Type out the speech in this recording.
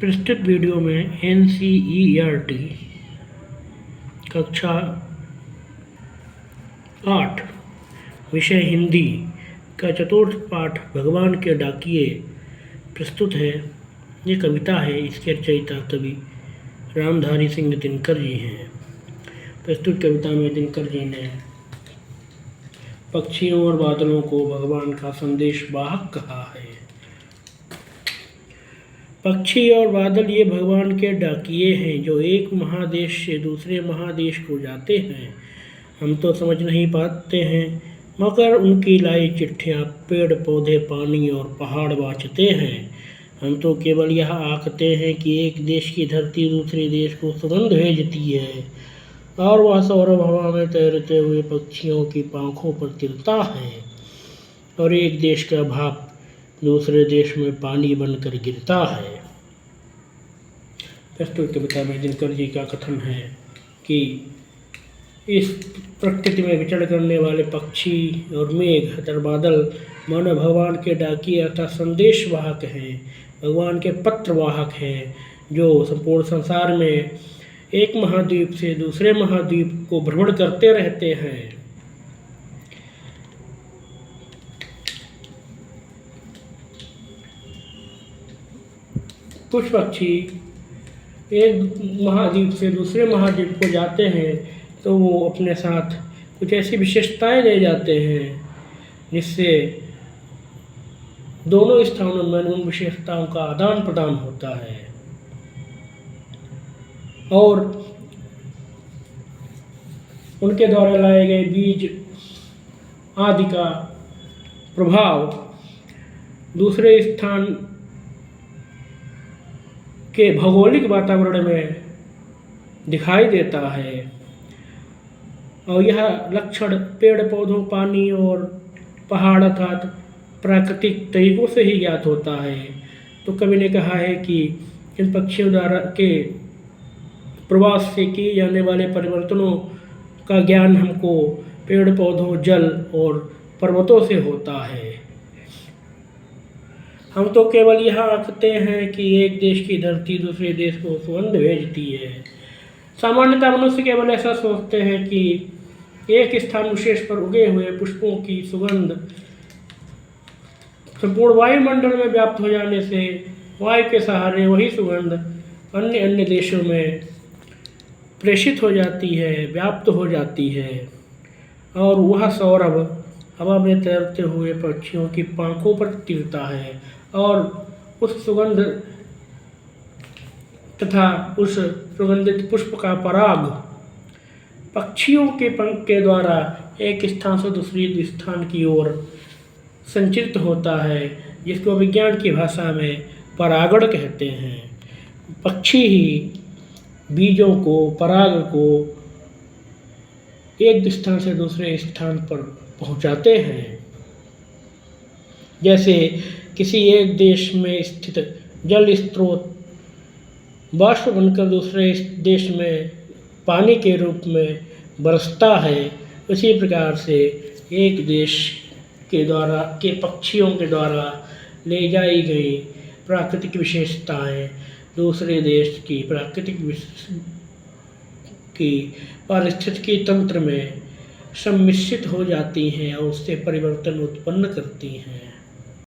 प्रस्तुत वीडियो में NCERT कक्षा 8 विषय हिंदी का चतुर्थ पाठ भगवान के डाकिये प्रस्तुत है। ये कविता है, इसके रचयिता कवि रामधारी सिंह दिनकर जी हैं। प्रस्तुत कविता में दिनकर जी ने पक्षियों और बादलों को भगवान का संदेश वाहक कहा है। पक्षी और बादल ये भगवान के डाकिये हैं जो एक महादेश से दूसरे महादेश को जाते हैं। हम तो समझ नहीं पाते हैं, मगर उनकी लाई चिट्ठियाँ पेड़ पौधे पानी और पहाड़ वाँचते हैं। हम तो केवल यह आंकते हैं कि एक देश की धरती दूसरे देश को सुगंध भेजती है और वह सौरभ हवा में तैरते हुए पक्षियों की पंखों पर तिलता है और एक देश का भाप दूसरे देश में पानी बनकर गिरता है। प्रस्तुत कविता में दिनकर जी का कथन है कि इस प्रकृति में विचरण करने वाले पक्षी और मेघ तथा बादल मानो भगवान के डाकिये अर्थात संदेश वाहक हैं, भगवान के पत्र वाहक हैं, जो संपूर्ण संसार में एक महाद्वीप से दूसरे महाद्वीप को भ्रमण करते रहते हैं। कुछ पक्षी एक महाद्वीप से दूसरे महाद्वीप को जाते हैं तो वो अपने साथ कुछ ऐसी विशेषताएं ले जाते हैं जिससे दोनों स्थानों में उन विशेषताओं का आदान प्रदान होता है और उनके द्वारा लाए गए बीज आदि का प्रभाव दूसरे स्थान के भौगोलिक वातावरण में दिखाई देता है और यह लक्षण पेड़ पौधों पानी और पहाड़ अर्थात प्राकृतिक तरीकों से ही ज्ञात होता है। तो कवि ने कहा है कि इन पक्षियों द्वारा के प्रवास से किए जाने वाले परिवर्तनों का ज्ञान हमको पेड़ पौधों जल और पर्वतों से होता है। हम तो केवल यह आंकते हैं कि एक देश की धरती दूसरे देश को सुगंध भेजती है। सामान्यतः मनुष्य केवल ऐसा सोचते हैं कि एक स्थान विशेष पर उगे हुए पुष्पों की सुगंध संपूर्ण वायुमंडल में व्याप्त हो जाने से वायु के सहारे वही सुगंध अन्य अन्य देशों में प्रेषित हो जाती है, व्याप्त हो जाती है और वह सौरभ हवा में तैरते हुए पक्षियों की पंखों पर तिलता है और उस सुगंध तथा उस सुगंधित पुष्प का पराग पक्षियों के पंख के द्वारा एक स्थान से दूसरी स्थान की ओर संचित होता है, जिसको विज्ञान की भाषा में परागण कहते हैं। पक्षी ही बीजों को पराग को एक स्थान से दूसरे स्थान पर पहुंचाते हैं। जैसे किसी एक देश में स्थित जल स्रोत बाष्प बनकर दूसरे देश में पानी के रूप में बरसता है, उसी प्रकार से एक देश के द्वारा के पक्षियों के द्वारा ले जाई गई प्राकृतिक विशेषताएं दूसरे देश की पारिस्थितिकी तंत्र में सम्मिश्रित हो जाती हैं और उससे परिवर्तन उत्पन्न करती हैं।